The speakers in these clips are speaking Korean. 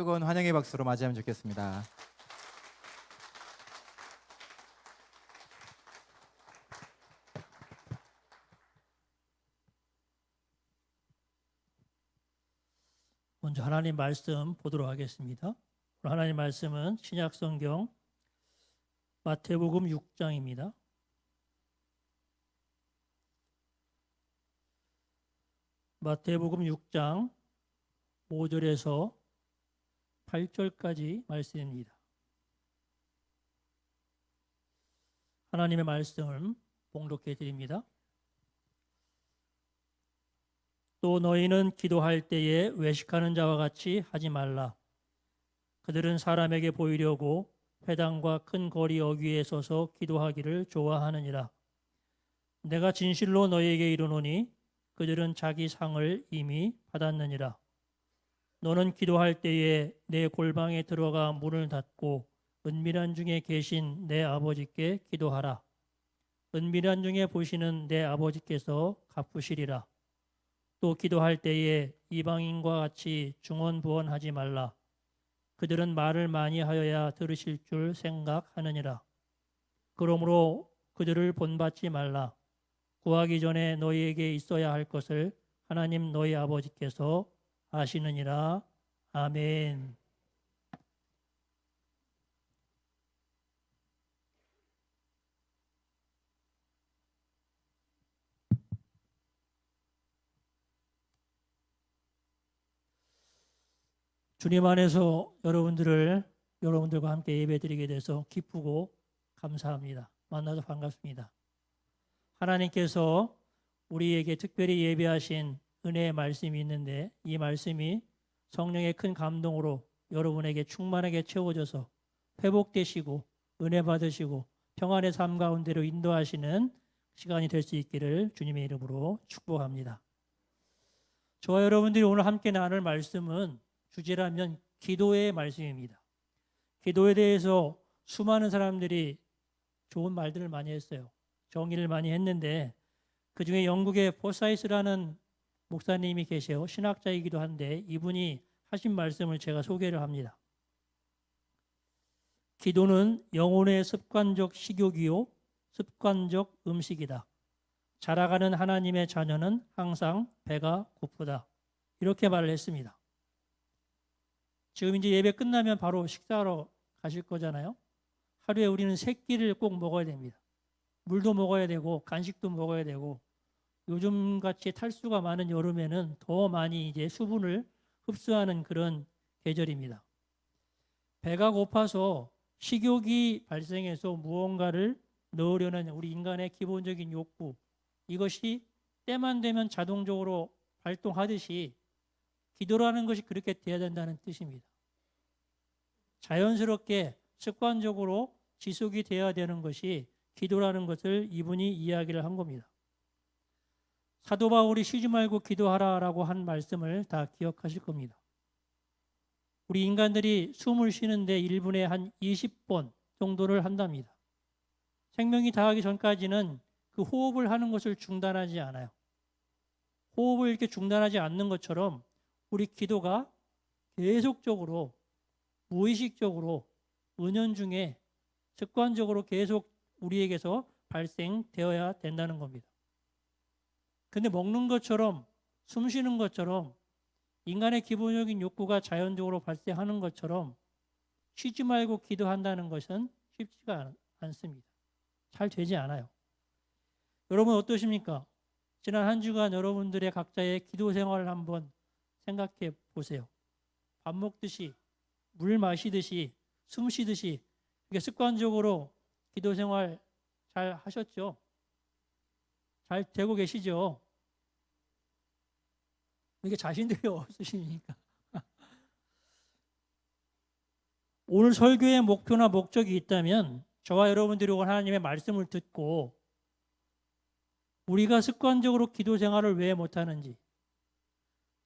뜨거운 환영의 박수로 맞이하면 좋겠습니다. 먼저 하나님 말씀 보도록 하겠습니다. 하나님 말씀은 신약성경 마태복음 6장입니다. 마태복음 6장 5절에서 8절까지 말씀입니다. 하나님의 말씀을 봉독해 드립니다. 또 너희는 기도할 때에 외식하는 자와 같이 하지 말라. 그들은 사람에게 보이려고 회당과 큰 거리 어귀에 서서 기도하기를 좋아하느니라. 내가 진실로 너희에게 이르노니 그들은 자기 상을 이미 받았느니라. 너는 기도할 때에 내 골방에 들어가 문을 닫고 은밀한 중에 계신 내 아버지께 기도하라. 은밀한 중에 보시는 내 아버지께서 갚으시리라. 또 기도할 때에 이방인과 같이 중언부언하지 말라. 그들은 말을 많이 하여야 들으실 줄 생각하느니라. 그러므로 그들을 본받지 말라. 구하기 전에 너희에게 있어야 할 것을 하나님 너희 아버지께서 아시느니라. 아멘. 주님 안에서 여러분들과 함께 예배드리게 돼서 기쁘고 감사합니다. 만나서 반갑습니다. 하나님께서 우리에게 특별히 예배하신 은혜의 말씀이 있는데 이 말씀이 성령의 큰 감동으로 여러분에게 충만하게 채워져서 회복되시고 은혜 받으시고 평안의 삶 가운데로 인도하시는 시간이 될 수 있기를 주님의 이름으로 축복합니다. 저와 여러분들이 오늘 함께 나눌 말씀은 주제라면 기도의 말씀입니다. 기도에 대해서 수많은 사람들이 좋은 말들을 많이 했어요. 정의를 많이 했는데 그중에 영국의 포사이스라는 목사님이 계셔 신학자이기도 한데 이분이 하신 말씀을 제가 소개를 합니다. 기도는 영혼의 습관적 식욕이요 습관적 음식이다. 자라가는 하나님의 자녀는 항상 배가 고프다. 이렇게 말을 했습니다. 지금 이제 예배 끝나면 바로 식사하러 가실 거잖아요. 하루에 우리는 3끼를 꼭 먹어야 됩니다. 물도 먹어야 되고 간식도 먹어야 되고 요즘같이 탈수가 많은 여름에는 더 많이 이제 수분을 흡수하는 그런 계절입니다. 배가 고파서 식욕이 발생해서 무언가를 넣으려는 우리 인간의 기본적인 욕구, 이것이 때만 되면 자동적으로 발동하듯이 기도라는 것이 그렇게 돼야 된다는 뜻입니다. 자연스럽게 습관적으로 지속이 되어야 되는 것이 기도라는 것을 이분이 이야기를 한 겁니다. 사도 바울이 쉬지 말고 기도하라라고 한 말씀을 다 기억하실 겁니다. 우리 인간들이 숨을 쉬는데 1분에 한 20번 정도를 한답니다. 생명이 다하기 전까지는 그 호흡을 하는 것을 중단하지 않아요. 호흡을 이렇게 중단하지 않는 것처럼 우리 기도가 계속적으로 무의식적으로 은연중에 습관적으로 계속 우리에게서 발생되어야 된다는 겁니다. 근데 먹는 것처럼 숨 쉬는 것처럼 인간의 기본적인 욕구가 자연적으로 발생하는 것처럼 쉬지 말고 기도한다는 것은 쉽지가 않습니다. 잘 되지 않아요. 여러분 어떠십니까? 지난 한 주간 여러분들의 각자의 기도 생활을 한번 생각해 보세요. 밥 먹듯이 물 마시듯이 숨 쉬듯이 이게 습관적으로 기도 생활 잘 하셨죠? 잘 되고 계시죠? 이게 자신들이 없으시니까. 오늘 설교의 목표나 목적이 있다면 저와 여러분들이 오늘 하나님의 말씀을 듣고 우리가 습관적으로 기도 생활을 왜 못하는지,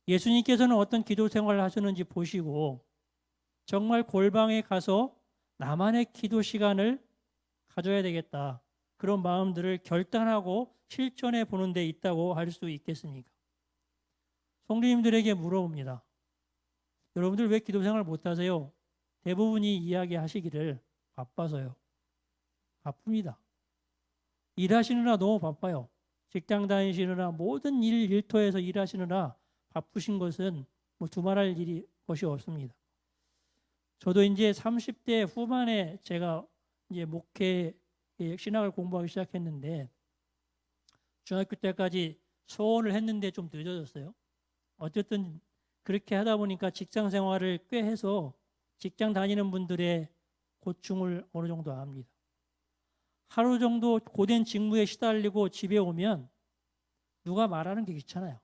예수님께서는 어떤 기도 생활을 하셨는지 보시고 정말 골방에 가서 나만의 기도 시간을 가져야 되겠다. 그런 마음들을 결단하고 실천해 보는 데 있다고 할 수 있겠습니까? 성도님들에게 물어봅니다. 여러분들 왜 기도 생활 못 하세요? 대부분이 이야기하시기를 바빠서요. 바쁩니다. 일하시느라 너무 바빠요. 직장 다니시느라 모든 일터에서 일하시느라 바쁘신 것은 뭐 두말할 것이 없습니다. 저도 이제 30대 후반에 제가 이제 목회 신학을 공부하기 시작했는데 중학교 때까지 소원을 했는데 좀 늦어졌어요. 어쨌든 그렇게 하다 보니까 직장 생활을 꽤 해서 직장 다니는 분들의 고충을 어느 정도 압니다. 하루 정도 고된 직무에 시달리고 집에 오면 누가 말하는 게 귀찮아요.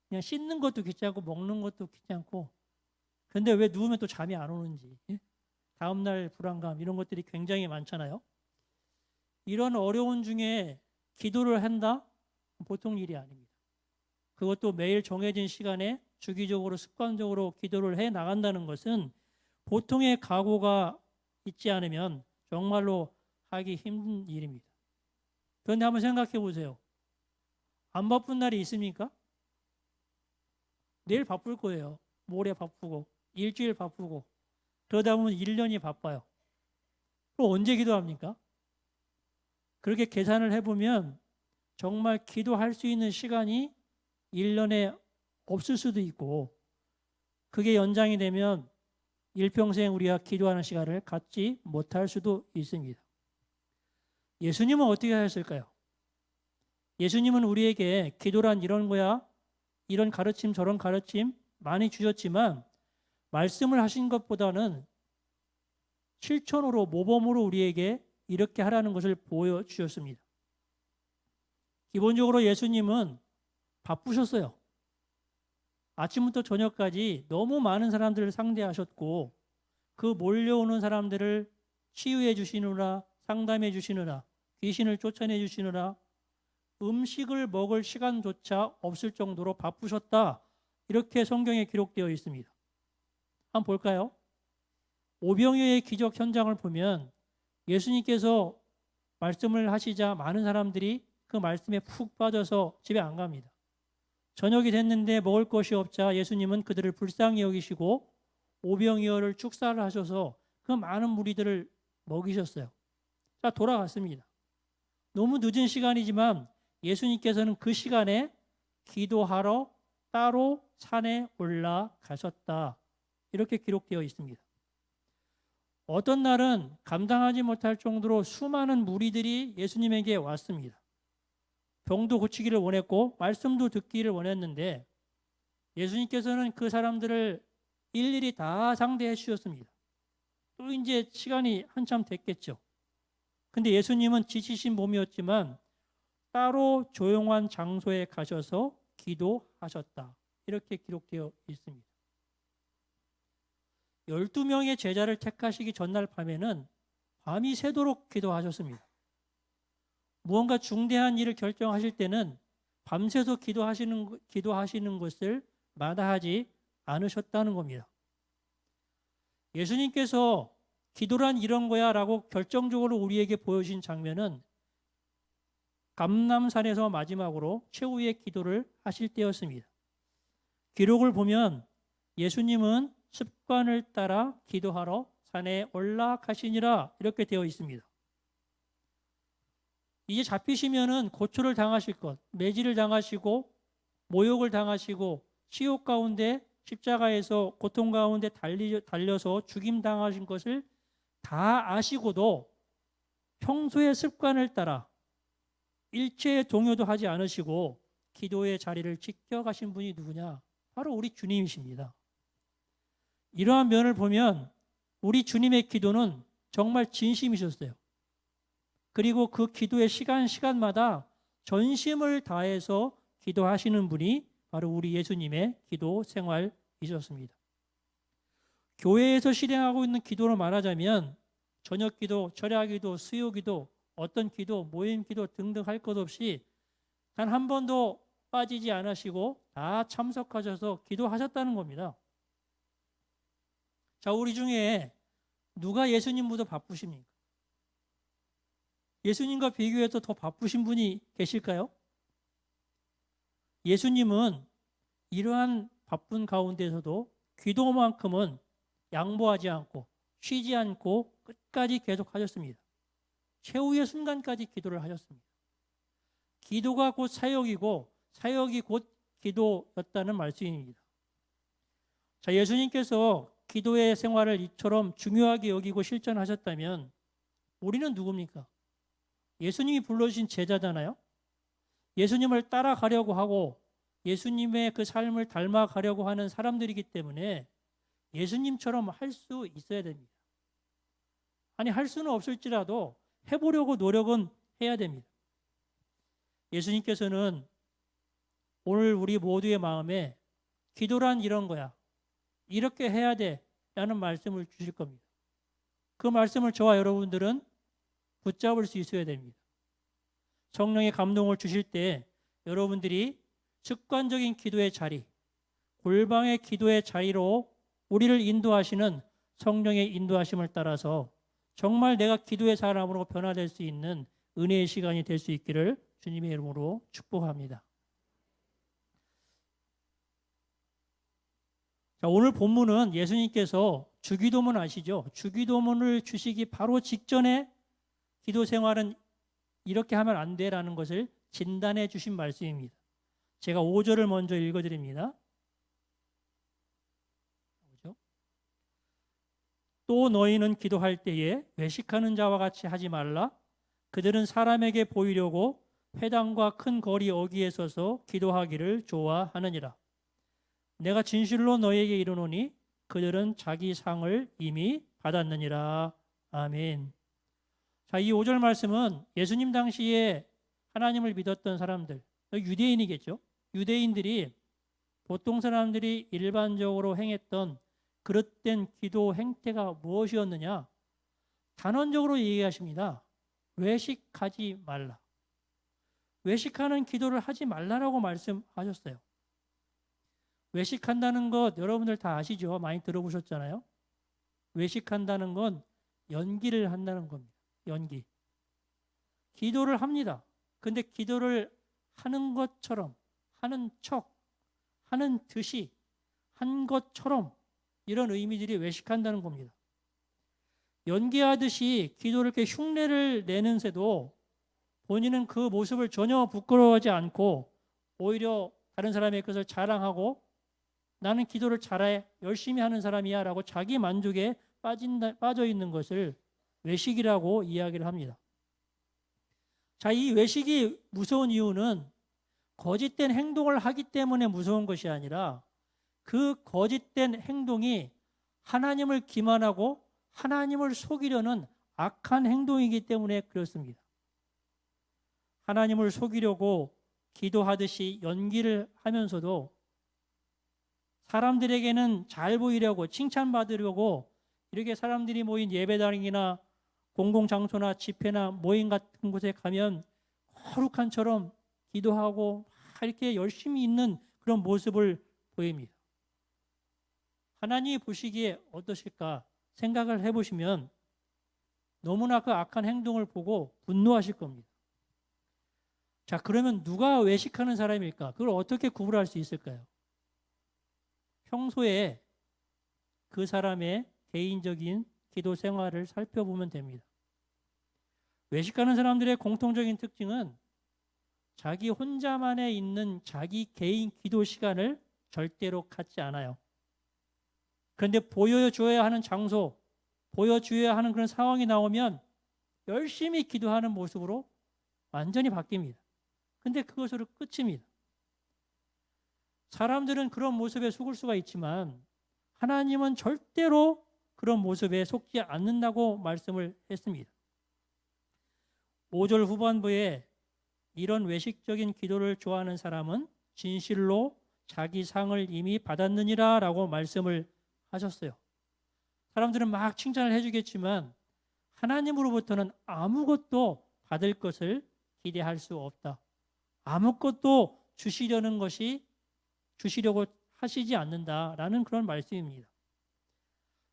그냥 씻는 것도 귀찮고 먹는 것도 귀찮고, 근데 왜 누우면 또 잠이 안 오는지, 다음날 불안감 이런 것들이 굉장히 많잖아요. 이런 어려운 중에 기도를 한다? 보통 일이 아닙니다. 그것도 매일 정해진 시간에 주기적으로 습관적으로 기도를 해 나간다는 것은 보통의 각오가 있지 않으면 정말로 하기 힘든 일입니다. 그런데 한번 생각해 보세요. 안 바쁜 날이 있습니까? 내일 바쁠 거예요. 모레 바쁘고 일주일 바쁘고 그러다 보면 1년이 바빠요. 그럼 언제 기도합니까? 그렇게 계산을 해보면 정말 기도할 수 있는 시간이 1년에 없을 수도 있고, 그게 연장이 되면 일평생 우리가 기도하는 시간을 갖지 못할 수도 있습니다. 예수님은 어떻게 하셨을까요? 예수님은 우리에게 기도란 이런 거야, 이런 가르침 저런 가르침 많이 주셨지만 말씀을 하신 것보다는 실천으로 모범으로 우리에게 이렇게 하라는 것을 보여주셨습니다. 기본적으로 예수님은 바쁘셨어요. 아침부터 저녁까지 너무 많은 사람들을 상대하셨고, 그 몰려오는 사람들을 치유해 주시느라, 상담해 주시느라, 귀신을 쫓아내 주시느라 음식을 먹을 시간조차 없을 정도로 바쁘셨다. 이렇게 성경에 기록되어 있습니다. 한번 볼까요? 오병이어의 기적 현장을 보면 예수님께서 말씀을 하시자 많은 사람들이 그 말씀에 푹 빠져서 집에 안 갑니다. 저녁이 됐는데 먹을 것이 없자 예수님은 그들을 불쌍히 여기시고 오병이어를 축사를 하셔서 그 많은 무리들을 먹이셨어요. 자, 돌아갔습니다. 너무 늦은 시간이지만 예수님께서는 그 시간에 기도하러 따로 산에 올라가셨다. 이렇게 기록되어 있습니다. 어떤 날은 감당하지 못할 정도로 수많은 무리들이 예수님에게 왔습니다. 병도 고치기를 원했고 말씀도 듣기를 원했는데 예수님께서는 그 사람들을 일일이 다 상대해 주셨습니다. 또 이제 시간이 한참 됐겠죠. 근데 예수님은 지치신 몸이었지만 따로 조용한 장소에 가셔서 기도하셨다. 이렇게 기록되어 있습니다. 12명의 제자를 택하시기 전날 밤에는 밤이 새도록 기도하셨습니다. 무언가 중대한 일을 결정하실 때는 밤새서 기도하시는 것을 마다하지 않으셨다는 겁니다. 예수님께서 기도란 이런 거야 라고 결정적으로 우리에게 보여주신 장면은 감람산에서 마지막으로 최후의 기도를 하실 때였습니다. 기록을 보면 예수님은 습관을 따라 기도하러 산에 올라가시니라 이렇게 되어 있습니다. 이제 잡히시면은 고초를 당하실 것, 매질을 당하시고 모욕을 당하시고 시욕 가운데 십자가에서 고통 가운데 달려서 죽임 당하신 것을 다 아시고도 평소의 습관을 따라 일체의 동요도 하지 않으시고 기도의 자리를 지켜가신 분이 누구냐? 바로 우리 주님이십니다. 이러한 면을 보면 우리 주님의 기도는 정말 진심이셨어요. 그리고 그 기도의 시간마다 전심을 다해서 기도하시는 분이 바로 우리 예수님의 기도 생활이셨습니다. 교회에서 실행하고 있는 기도로 말하자면 저녁 기도, 철야 기도, 수요 기도, 어떤 기도, 모임 기도 등등 할 것 없이 단 한 번도 빠지지 않으시고 다 참석하셔서 기도하셨다는 겁니다. 자, 우리 중에 누가 예수님보다 바쁘십니까? 예수님과 비교해서 더 바쁘신 분이 계실까요? 예수님은 이러한 바쁜 가운데서도 기도만큼은 양보하지 않고 쉬지 않고 끝까지 계속하셨습니다. 최후의 순간까지 기도를 하셨습니다. 기도가 곧 사역이고 사역이 곧 기도였다는 말씀입니다. 자, 예수님께서 기도의 생활을 이처럼 중요하게 여기고 실천하셨다면 우리는 누굽니까? 예수님이 불러주신 제자잖아요. 예수님을 따라가려고 하고 예수님의 그 삶을 닮아가려고 하는 사람들이기 때문에 예수님처럼 할 수 있어야 됩니다. 아니, 할 수는 없을지라도 해보려고 노력은 해야 됩니다. 예수님께서는 오늘 우리 모두의 마음에 기도란 이런 거야, 이렇게 해야 돼 라는 말씀을 주실 겁니다. 그 말씀을 저와 여러분들은 붙잡을 수 있어야 됩니다. 성령의 감동을 주실 때 여러분들이 습관적인 기도의 자리, 골방의 기도의 자리로 우리를 인도하시는 성령의 인도하심을 따라서 정말 내가 기도의 사람으로 변화될 수 있는 은혜의 시간이 될 수 있기를 주님의 이름으로 축복합니다. 자, 오늘 본문은 예수님께서 주기도문 아시죠? 주기도문을 주시기 바로 직전에 기도 생활은 이렇게 하면 안 돼라는 것을 진단해 주신 말씀입니다. 제가 5절을 먼저 읽어드립니다. 또 너희는 기도할 때에 외식하는 자와 같이 하지 말라. 그들은 사람에게 보이려고 회당과 큰 거리 어귀에 서서 기도하기를 좋아하느니라. 내가 진실로 너희에게 이르노니 그들은 자기 상을 이미 받았느니라. 아멘. 자, 이 5절 말씀은 예수님 당시에 하나님을 믿었던 사람들, 유대인이겠죠. 유대인들이 보통 사람들이 일반적으로 행했던 그릇된 기도 행태가 무엇이었느냐? 단언적으로 얘기하십니다. 외식하지 말라. 외식하는 기도를 하지 말라라고 말씀하셨어요. 외식한다는 것 여러분들 다 아시죠? 많이 들어보셨잖아요. 외식한다는 건 연기를 한다는 겁니다. 연기. 기도를 합니다. 근데 기도를 하는 것처럼, 하는 척, 하는 듯이, 한 것처럼 이런 의미들이 외식한다는 겁니다. 연기하듯이 기도를 이렇게 흉내를 내는 새도 본인은 그 모습을 전혀 부끄러워하지 않고 오히려 다른 사람의 것을 자랑하고 나는 기도를 잘해 열심히 하는 사람이야 라고 자기 만족에 빠져 있는 것을 외식이라고 이야기를 합니다. 자, 이 외식이 무서운 이유는 거짓된 행동을 하기 때문에 무서운 것이 아니라 그 거짓된 행동이 하나님을 기만하고 하나님을 속이려는 악한 행동이기 때문에 그렇습니다. 하나님을 속이려고 기도하듯이 연기를 하면서도 사람들에게는 잘 보이려고 칭찬받으려고 이렇게 사람들이 모인 예배당이나 공공장소나 집회나 모임 같은 곳에 가면 거룩한처럼 기도하고 막 이렇게 열심히 있는 그런 모습을 보입니다. 하나님이 보시기에 어떠실까 생각을 해보시면 너무나 그 악한 행동을 보고 분노하실 겁니다. 자, 그러면 누가 외식하는 사람일까? 그걸 어떻게 구분할 수 있을까요? 평소에 그 사람의 개인적인 기도 생활을 살펴보면 됩니다. 외식하는 사람들의 공통적인 특징은 자기 혼자만에 있는 자기 개인 기도 시간을 절대로 갖지 않아요. 그런데 보여줘야 하는 장소, 보여줘야 하는 그런 상황이 나오면 열심히 기도하는 모습으로 완전히 바뀝니다. 근데 그것으로 끝입니다. 사람들은 그런 모습에 속을 수가 있지만 하나님은 절대로 그런 모습에 속지 않는다고 말씀을 했습니다. 5절 후반부에 이런 외식적인 기도를 좋아하는 사람은 진실로 자기 상을 이미 받았느니라 라고 말씀을 하셨어요. 사람들은 막 칭찬을 해주겠지만 하나님으로부터는 아무것도 받을 것을 기대할 수 없다. 아무것도 주시려고 하시지 않는다라는 그런 말씀입니다.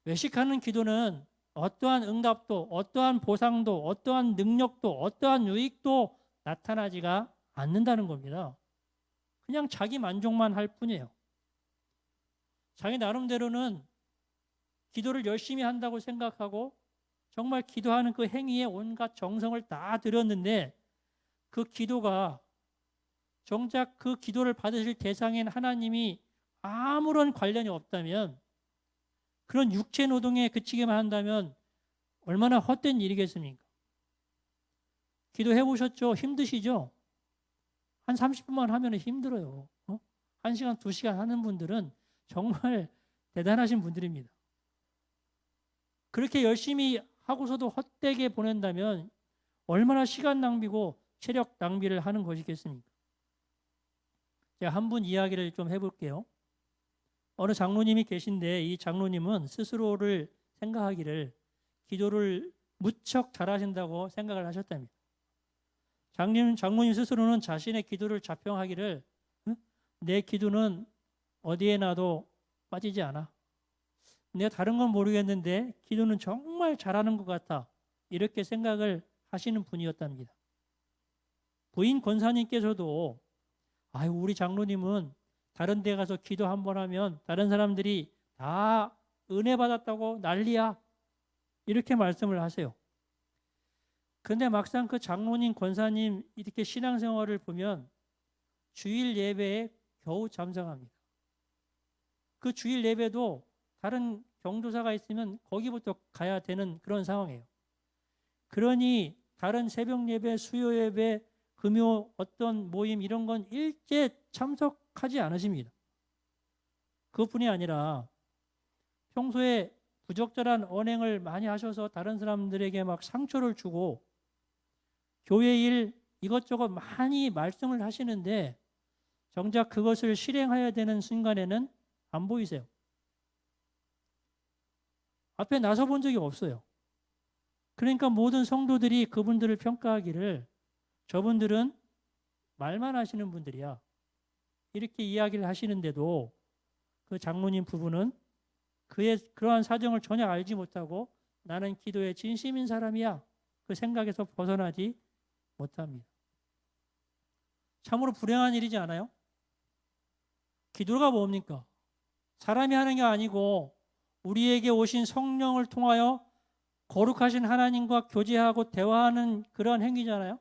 외식하는 기도는 어떠한 응답도, 어떠한 보상도, 어떠한 능력도, 어떠한 유익도 나타나지가 않는다는 겁니다. 그냥 자기 만족만 할 뿐이에요. 자기 나름대로는 기도를 열심히 한다고 생각하고 정말 기도하는 그 행위에 온갖 정성을 다 들였는데 그 기도가 정작 그 기도를 받으실 대상인 하나님이 아무런 관련이 없다면, 그런 육체 노동에 그치기만 한다면 얼마나 헛된 일이겠습니까? 기도해 보셨죠? 힘드시죠? 한 30분만 하면 힘들어요. 1시간, 2시간 하는 분들은 정말 대단하신 분들입니다. 그렇게 열심히 하고서도 헛되게 보낸다면 얼마나 시간 낭비고 체력 낭비를 하는 것이겠습니까? 제가 한 분 이야기를 좀 해볼게요. 어느 장로님이 계신데 이 장로님은 스스로를 생각하기를 기도를 무척 잘하신다고 생각을 하셨답니다. 장로님 스스로는 자신의 기도를 자평하기를 내 기도는 어디에 놔도 빠지지 않아. 내가 다른 건 모르겠는데 기도는 정말 잘하는 것 같아. 이렇게 생각을 하시는 분이었답니다. 부인 권사님께서도 아유, 우리 장로님은 다른 데 가서 기도 한번 하면 다른 사람들이 다 은혜 받았다고 난리야. 이렇게 말씀을 하세요. 근데 막상 그 장로님, 권사님 이렇게 신앙생활을 보면 주일 예배에 겨우 참석합니다. 그 주일 예배도 다른 경도사가 있으면 거기부터 가야 되는 그런 상황이에요. 그러니 다른 새벽 예배, 수요 예배, 금요 어떤 모임 이런 건 일제 참석하지 않으십니다. 그것뿐이 아니라 평소에 부적절한 언행을 많이 하셔서 다른 사람들에게 막 상처를 주고 교회 일 이것저것 많이 말씀을 하시는데 정작 그것을 실행해야 되는 순간에는 안 보이세요. 앞에 나서 본 적이 없어요. 그러니까 모든 성도들이 그분들을 평가하기를 저분들은 말만 하시는 분들이야. 이렇게 이야기를 하시는데도 그 장로님 부부는 그의 그러한 사정을 전혀 알지 못하고 나는 기도에 진심인 사람이야. 그 생각에서 벗어나지 못합니다. 참으로 불행한 일이지 않아요? 기도가 뭡니까? 사람이 하는 게 아니고 우리에게 오신 성령을 통하여 거룩하신 하나님과 교제하고 대화하는 그런 행위잖아요.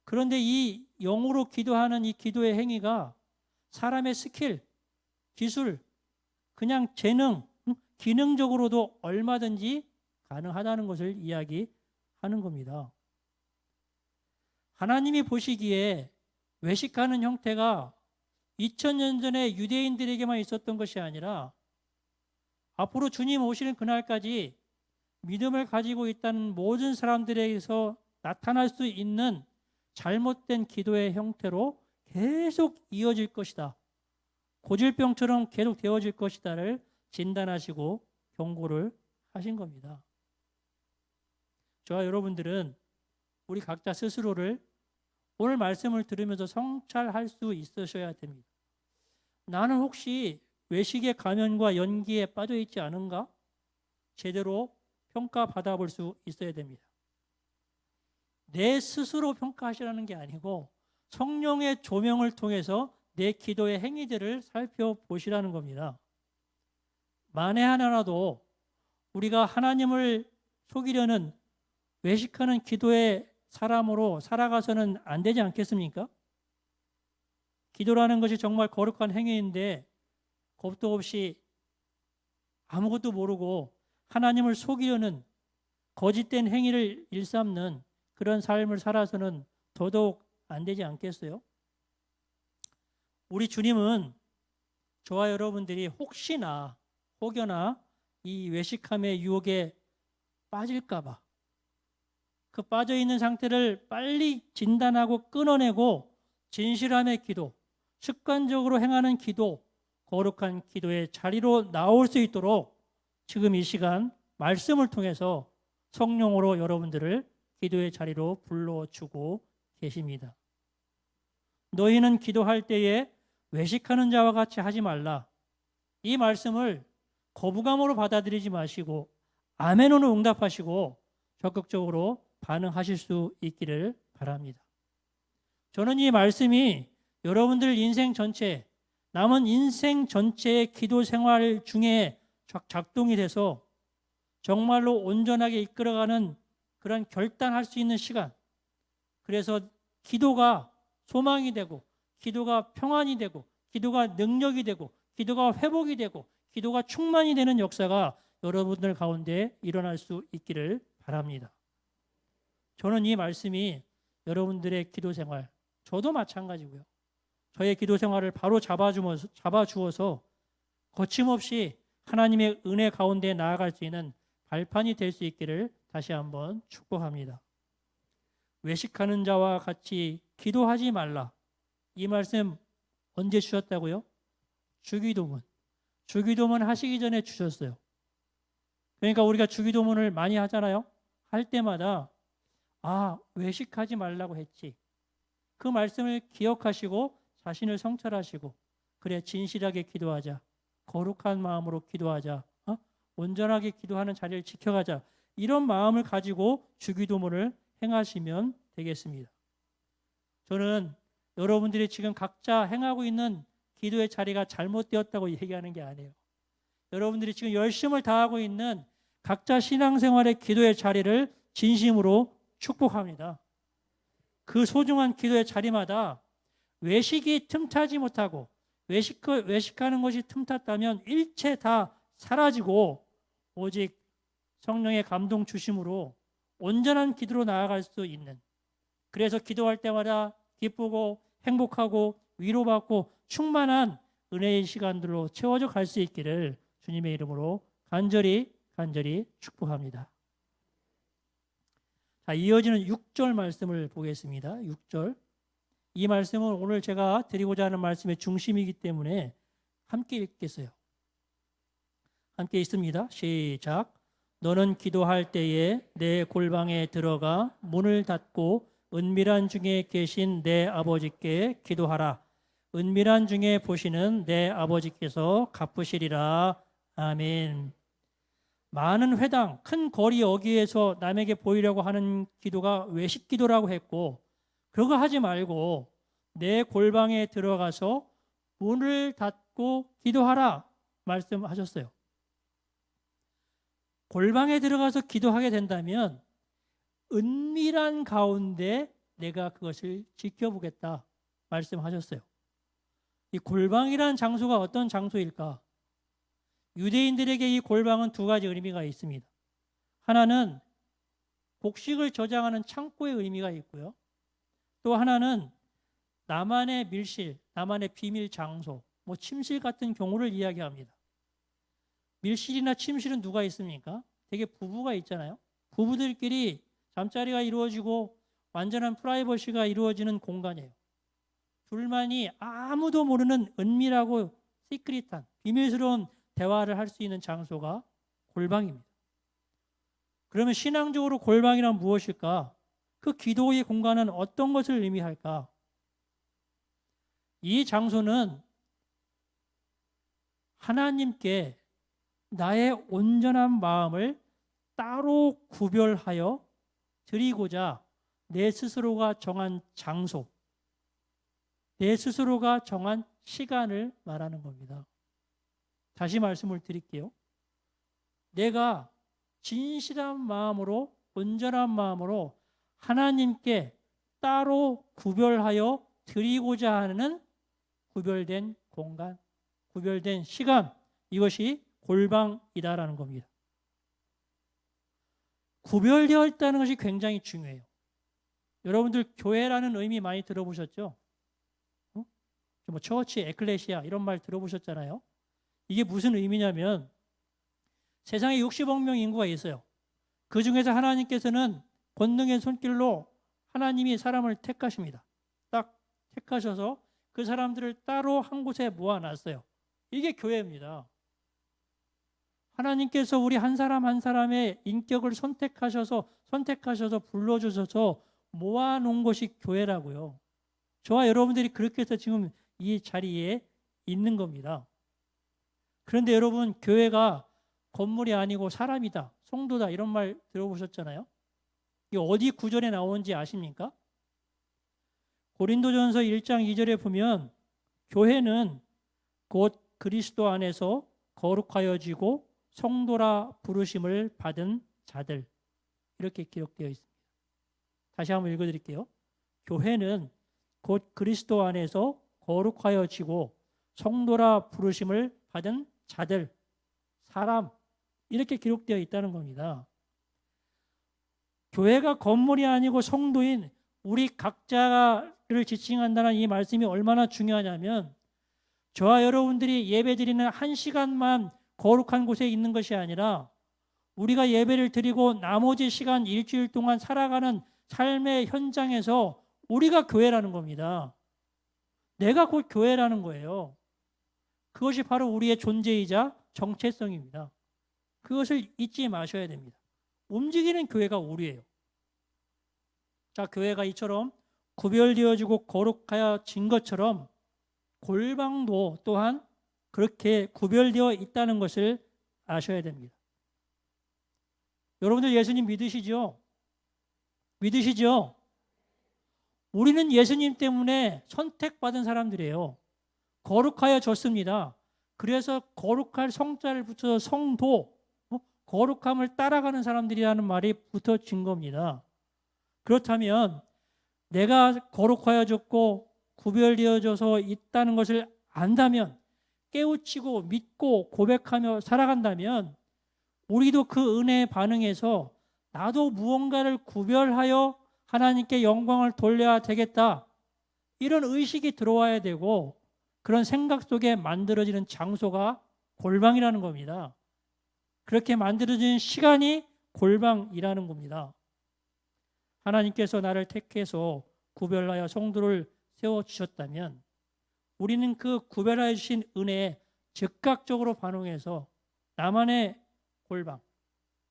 그런데 이 영으로 기도하는 이 기도의 행위가 사람의 스킬, 기술, 그냥 재능, 기능적으로도 얼마든지 가능하다는 것을 이야기하는 겁니다. 하나님이 보시기에 외식하는 형태가 2000년 전에 유대인들에게만 있었던 것이 아니라 앞으로 주님 오시는 그날까지 믿음을 가지고 있다는 모든 사람들에게서 나타날 수 있는 잘못된 기도의 형태로 계속 이어질 것이다. 고질병처럼 계속 되어질 것이다를 진단하시고 경고를 하신 겁니다. 저와 여러분들은 우리 각자 스스로를 오늘 말씀을 들으면서 성찰할 수 있으셔야 됩니다. 나는 혹시 외식의 가면과 연기에 빠져 있지 않은가? 제대로 평가받아 볼 수 있어야 됩니다. 내 스스로 평가하시라는 게 아니고 성령의 조명을 통해서 내 기도의 행위들을 살펴보시라는 겁니다. 만에 하나라도 우리가 하나님을 속이려는 외식하는 기도의 사람으로 살아가서는 안 되지 않겠습니까? 기도라는 것이 정말 거룩한 행위인데 겁도 없이 아무것도 모르고 하나님을 속이려는 거짓된 행위를 일삼는 그런 삶을 살아서는 더더욱 안 되지 않겠어요? 우리 주님은 저와 여러분들이 혹시나 이 외식함의 유혹에 빠질까 봐 그 빠져있는 상태를 빨리 진단하고 끊어내고 진실함의 기도, 습관적으로 행하는 기도, 거룩한 기도의 자리로 나올 수 있도록 지금 이 시간 말씀을 통해서 성령으로 여러분들을 기도의 자리로 불러주고 계십니다. 너희는 기도할 때에 외식하는 자와 같이 하지 말라. 이 말씀을 거부감으로 받아들이지 마시고 아멘으로 응답하시고 적극적으로 반응하실 수 있기를 바랍니다. 저는 이 말씀이 여러분들 인생 전체 남은 인생 전체의 기도 생활 중에 작동이 돼서 정말로 온전하게 이끌어가는 그런 결단할 수 있는 시간. 그래서 기도가 소망이 되고, 기도가 평안이 되고, 기도가 능력이 되고, 기도가 회복이 되고, 기도가 충만이 되는 역사가 여러분들 가운데 일어날 수 있기를 바랍니다. 저는 이 말씀이 여러분들의 기도 생활, 저도 마찬가지고요. 저의 기도 생활을 바로 잡아주어서 거침없이 하나님의 은혜 가운데 나아갈 수 있는 발판이 될 수 있기를 다시 한번 축복합니다. 외식하는 자와 같이 기도하지 말라. 이 말씀 언제 주셨다고요? 주기도문. 주기도문 하시기 전에 주셨어요. 그러니까 우리가 주기도문을 많이 하잖아요. 할 때마다 외식하지 말라고 했지. 그 말씀을 기억하시고 자신을 성찰하시고, 그래, 진실하게 기도하자. 거룩한 마음으로 기도하자. 온전하게 기도하는 자리를 지켜가자. 이런 마음을 가지고 주기도문을 행하시면 되겠습니다. 저는 여러분들이 지금 각자 행하고 있는 기도의 자리가 잘못되었다고 얘기하는 게 아니에요. 여러분들이 지금 열심을 다하고 있는 각자 신앙생활의 기도의 자리를 진심으로 축복합니다. 그 소중한 기도의 자리마다 외식이 틈타지 못하고 외식하는 것이 틈탔다면 일체 다 사라지고 오직 성령의 감동 주심으로 온전한 기도로 나아갈 수 있는, 그래서 기도할 때마다 기쁘고 행복하고 위로받고 충만한 은혜의 시간들로 채워져 갈 수 있기를 주님의 이름으로 간절히 축복합니다. 자, 이어지는 6절 말씀을 보겠습니다. 6절. 이 말씀은 오늘 제가 드리고자 하는 말씀의 중심이기 때문에 함께 읽겠어요. 함께 읽습니다. 시작. 너는 기도할 때에 내 골방에 들어가 문을 닫고 은밀한 중에 계신 내 아버지께 기도하라. 은밀한 중에 보시는 내 아버지께서 갚으시리라. 아멘. 많은 회당, 큰 거리 어귀에서 남에게 보이려고 하는 기도가 외식 기도라고 했고, 그거 하지 말고 내 골방에 들어가서 문을 닫고 기도하라 말씀하셨어요. 골방에 들어가서 기도하게 된다면 은밀한 가운데 내가 그것을 지켜보겠다 말씀하셨어요. 이 골방이라는 장소가 어떤 장소일까? 유대인들에게 이 골방은 두 가지 의미가 있습니다. 하나는 곡식을 저장하는 창고의 의미가 있고요. 또 하나는 나만의 밀실, 나만의 비밀 장소, 침실 같은 경우를 이야기합니다. 밀실이나 침실은 누가 있습니까? 되게 부부가 있잖아요. 부부들끼리 잠자리가 이루어지고 완전한 프라이버시가 이루어지는 공간이에요. 둘만이 아무도 모르는 은밀하고 시크릿한 비밀스러운 대화를 할 수 있는 장소가 골방입니다. 그러면 신앙적으로 골방이란 무엇일까? 그 기도의 공간은 어떤 것을 의미할까? 이 장소는 하나님께 나의 온전한 마음을 따로 구별하여 드리고자 내 스스로가 정한 장소, 내 스스로가 정한 시간을 말하는 겁니다. 다시 말씀을 드릴게요. 내가 진실한 마음으로, 온전한 마음으로 하나님께 따로 구별하여 드리고자 하는 구별된 공간, 구별된 시간, 이것이 골방이다라는 겁니다. 구별되어 있다는 것이 굉장히 중요해요. 여러분들 교회라는 의미 많이 들어보셨죠? 처치, 에클레시아 이런 말 들어보셨잖아요. 이게 무슨 의미냐면 세상에 60억 명 인구가 있어요. 그 중에서 하나님께서는 권능의 손길로 하나님이 사람을 택하십니다. 딱 택하셔서 그 사람들을 따로 한 곳에 모아놨어요. 이게 교회입니다. 하나님께서 우리 한 사람 한 사람의 인격을 선택하셔서 불러주셔서 모아놓은 것이 교회라고요. 저와 여러분들이 그렇게 해서 지금 이 자리에 있는 겁니다. 그런데 여러분, 교회가 건물이 아니고 사람이다, 성도다 이런 말 들어보셨잖아요. 이게 어디 구절에 나오는지 아십니까? 고린도전서 1장 2절에 보면 교회는 곧 그리스도 안에서 거룩하여지고 성도라 부르심을 받은 자들, 이렇게 기록되어 있습니다. 다시 한번 읽어드릴게요. 교회는 곧 그리스도 안에서 거룩하여지고 성도라 부르심을 받은 자들, 사람, 이렇게 기록되어 있다는 겁니다. 교회가 건물이 아니고 성도인 우리 각자를 지칭한다는 이 말씀이 얼마나 중요하냐면, 저와 여러분들이 예배드리는 한 시간만 거룩한 곳에 있는 것이 아니라 우리가 예배를 드리고 나머지 시간 일주일 동안 살아가는 삶의 현장에서 우리가 교회라는 겁니다. 내가 곧 교회라는 거예요. 그것이 바로 우리의 존재이자 정체성입니다. 그것을 잊지 마셔야 됩니다. 움직이는 교회가 우리예요. 자, 교회가 이처럼 구별되어지고 거룩하여진 것처럼 골방도 또한 그렇게 구별되어 있다는 것을 아셔야 됩니다. 여러분들 예수님 믿으시죠? 믿으시죠? 우리는 예수님 때문에 선택받은 사람들이에요. 거룩하여졌습니다. 그래서 거룩할 성자를 붙여서 성도, 거룩함을 따라가는 사람들이라는 말이 붙어진 겁니다. 그렇다면 내가 거룩하여졌고 구별되어져서 있다는 것을 안다면, 깨우치고 믿고 고백하며 살아간다면 우리도 그 은혜에 반응해서 나도 무언가를 구별하여 하나님께 영광을 돌려야 되겠다, 이런 의식이 들어와야 되고, 그런 생각 속에 만들어지는 장소가 골방이라는 겁니다. 그렇게 만들어진 시간이 골방이라는 겁니다. 하나님께서 나를 택해서 구별하여 성도를 세워주셨다면 우리는 그 구별하여 주신 은혜에 즉각적으로 반응해서 나만의 골방,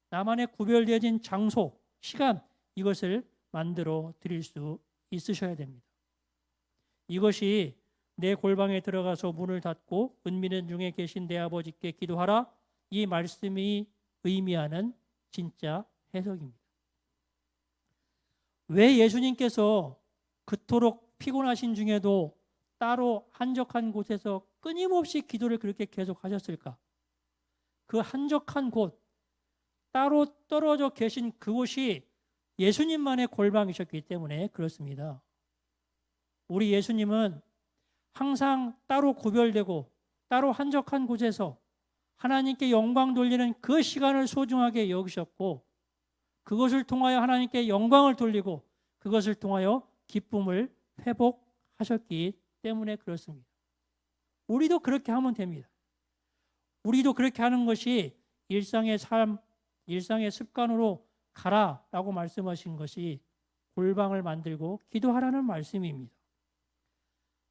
나만의 구별되어진 장소, 시간, 이것을 만들어 드릴 수 있으셔야 됩니다. 이것이 내 골방에 들어가서 문을 닫고 은밀한 중에 계신 내 아버지께 기도하라, 이 말씀이 의미하는 진짜 해석입니다. 왜 예수님께서 그토록 피곤하신 중에도 따로 한적한 곳에서 끊임없이 기도를 그렇게 계속하셨을까? 그 한적한 곳, 따로 떨어져 계신 그곳이 예수님만의 골방이셨기 때문에 그렇습니다. 우리 예수님은 항상 따로 구별되고 따로 한적한 곳에서 하나님께 영광 돌리는 그 시간을 소중하게 여기셨고, 그것을 통하여 하나님께 영광을 돌리고 그것을 통하여 기쁨을 회복하셨기 때문에 그렇습니다. 우리도 그렇게 하면 됩니다. 우리도 그렇게 하는 것이 일상의 삶, 일상의 습관으로 가라라고 말씀하신 것이 골방을 만들고 기도하라는 말씀입니다.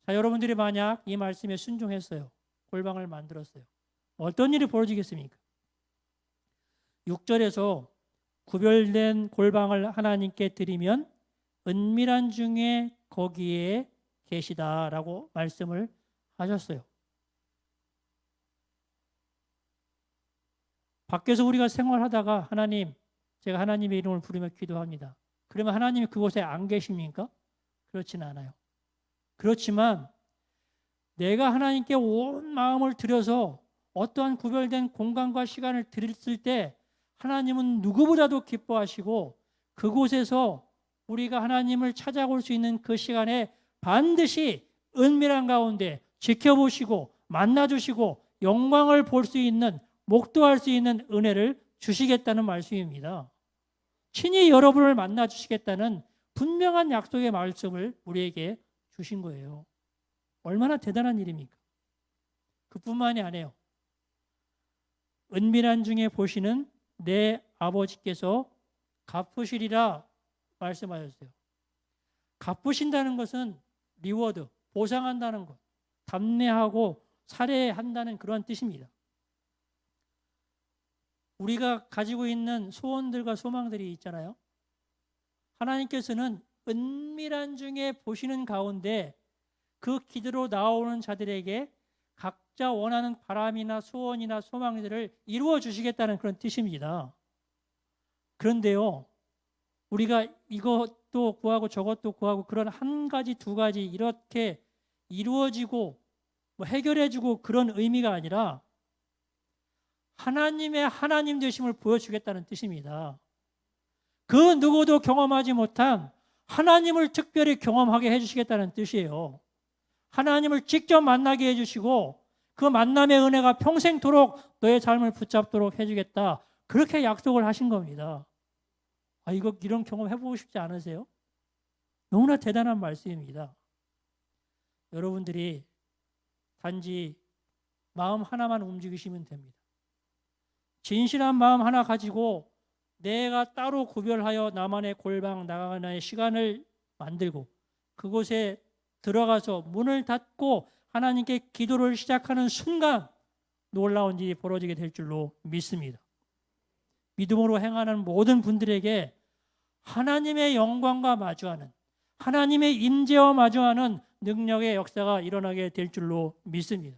자, 여러분들이 만약 이 말씀에 순종했어요. 골방을 만들었어요. 어떤 일이 벌어지겠습니까? 6절에서 구별된 골방을 하나님께 드리면 은밀한 중에 거기에 계시다라고 말씀을 하셨어요. 밖에서 우리가 생활하다가 하나님, 제가 하나님의 이름을 부르며 기도합니다. 그러면 하나님이 그곳에 안 계십니까? 그렇진 않아요. 그렇지만 내가 하나님께 온 마음을 들여서 어떠한 구별된 공간과 시간을 드렸을 때 하나님은 누구보다도 기뻐하시고, 그곳에서 우리가 하나님을 찾아올 수 있는 그 시간에 반드시 은밀한 가운데 지켜보시고 만나주시고 영광을 볼 수 있는, 목도할 수 있는 은혜를 주시겠다는 말씀입니다. 친히 여러분을 만나주시겠다는 분명한 약속의 말씀을 우리에게 주신 거예요. 얼마나 대단한 일입니까? 그뿐만이 아니에요. 은밀한 중에 보시는 내 아버지께서 갚으시리라 말씀하셨어요. 갚으신다는 것은 리워드, 보상한다는 것, 답례하고 살해한다는 그런 뜻입니다. 우리가 가지고 있는 소원들과 소망들이 있잖아요. 하나님께서는 은밀한 중에 보시는 가운데 그 기도로 나오는 자들에게 각자 원하는 바람이나 소원이나 소망들을 이루어 주시겠다는 그런 뜻입니다. 그런데요, 우리가 이것도 구하고 저것도 구하고 그런 한 가지 두 가지 이렇게 이루어지고 뭐 해결해주고 그런 의미가 아니라 하나님의 하나님 되심을 보여주겠다는 뜻입니다. 그 누구도 경험하지 못한 하나님을 특별히 경험하게 해주시겠다는 뜻이에요. 하나님을 직접 만나게 해주시고 그 만남의 은혜가 평생토록 너의 삶을 붙잡도록 해주겠다. 그렇게 약속을 하신 겁니다. 이런 경험 해보고 싶지 않으세요? 너무나 대단한 말씀입니다. 여러분들이 단지 마음 하나만 움직이시면 됩니다. 진실한 마음 하나 가지고 내가 따로 구별하여 나만의 골방 나가는 시간을 만들고 그곳에 들어가서 문을 닫고 하나님께 기도를 시작하는 순간 놀라운 일이 벌어지게 될 줄로 믿습니다. 믿음으로 행하는 모든 분들에게 하나님의 영광과 마주하는, 하나님의 임재와 마주하는 능력의 역사가 일어나게 될 줄로 믿습니다.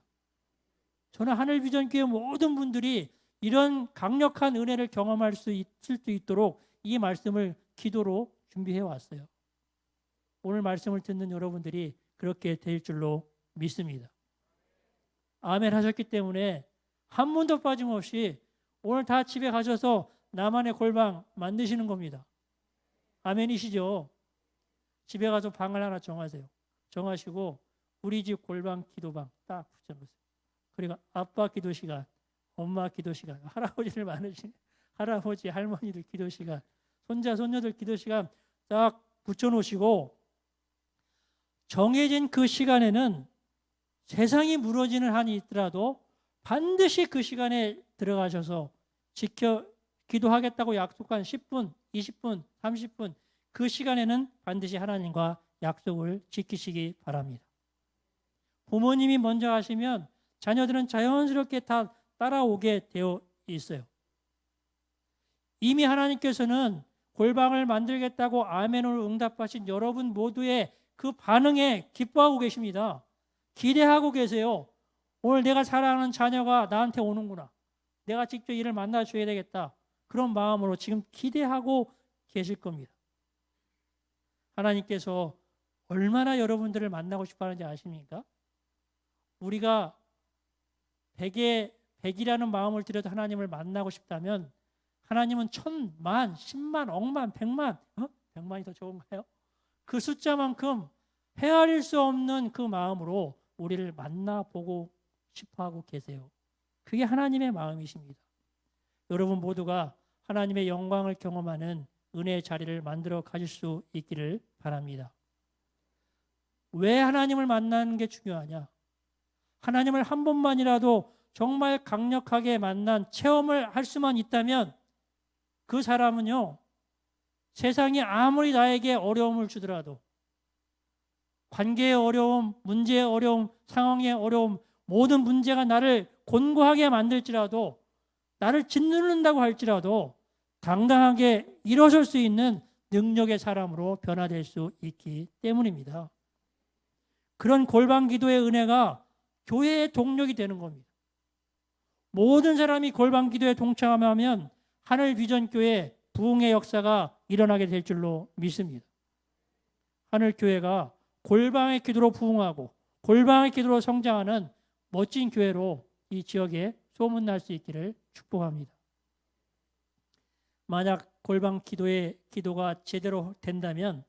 저는 하늘비전교회 모든 분들이 이런 강력한 은혜를 경험할 수 있을 수 있도록 이 말씀을 기도로 준비해 왔어요. 오늘 말씀을 듣는 여러분들이 그렇게 될 줄로 믿습니다. 아멘 하셨기 때문에 한 분도 빠짐없이 오늘 다 집에 가셔서 나만의 골방 만드시는 겁니다. 아멘이시죠? 집에 가서 방을 하나 정하세요. 정하시고 우리 집 골방 기도방 딱 붙여놓으세요. 그리고 아빠 기도 시간, 엄마 기도 시간, 할아버지들 많으신 할아버지, 할머니들 기도 시간, 손자, 손녀들 기도 시간 딱 붙여놓으시고 정해진 그 시간에는 세상이 무너지는 한이 있더라도 반드시 그 시간에 들어가셔서 기도하겠다고 약속한 10분, 20분, 30분 그 시간에는 반드시 하나님과 약속을 지키시기 바랍니다. 부모님이 먼저 하시면 자녀들은 자연스럽게 다 따라오게 되어 있어요. 이미 하나님께서는 골방을 만들겠다고 아멘으로 응답하신 여러분 모두의 그 반응에 기뻐하고 계십니다. 기대하고 계세요. 오늘 내가 사랑하는 자녀가 나한테 오는구나. 내가 직접 이를 만나줘야 되겠다. 그런 마음으로 지금 기대하고 계실 겁니다. 하나님께서 얼마나 여러분들을 만나고 싶어 하는지 아십니까? 우리가 100이라는 마음을 들여도 하나님을 만나고 싶다면 하나님은 1000만, 10만, 억만, 100만, 100만이 더 좋은가요? 그 숫자만큼 헤아릴 수 없는 그 마음으로 우리를 만나보고 싶어하고 계세요. 그게 하나님의 마음이십니다. 여러분 모두가 하나님의 영광을 경험하는 은혜의 자리를 만들어 가질 수 있기를 바랍니다. 왜 하나님을 만나는 게 중요하냐? 하나님을 한 번만이라도 정말 강력하게 만난 체험을 할 수만 있다면 그 사람은요, 세상이 아무리 나에게 어려움을 주더라도 관계의 어려움, 문제의 어려움, 상황의 어려움, 모든 문제가 나를 곤고하게 만들지라도 나를 짓누른다고 할지라도 당당하게 일어설 수 있는 능력의 사람으로 변화될 수 있기 때문입니다. 그런 골방 기도의 은혜가 교회의 동력이 되는 겁니다. 모든 사람이 골방 기도에 동참하면 하늘비전교회 부흥의 역사가 일어나게 될 줄로 믿습니다. 하늘교회가 골방의 기도로 부흥하고 골방의 기도로 성장하는 멋진 교회로 이 지역에 소문날 수 있기를 축복합니다. 만약 골방 기도의 기도가 제대로 된다면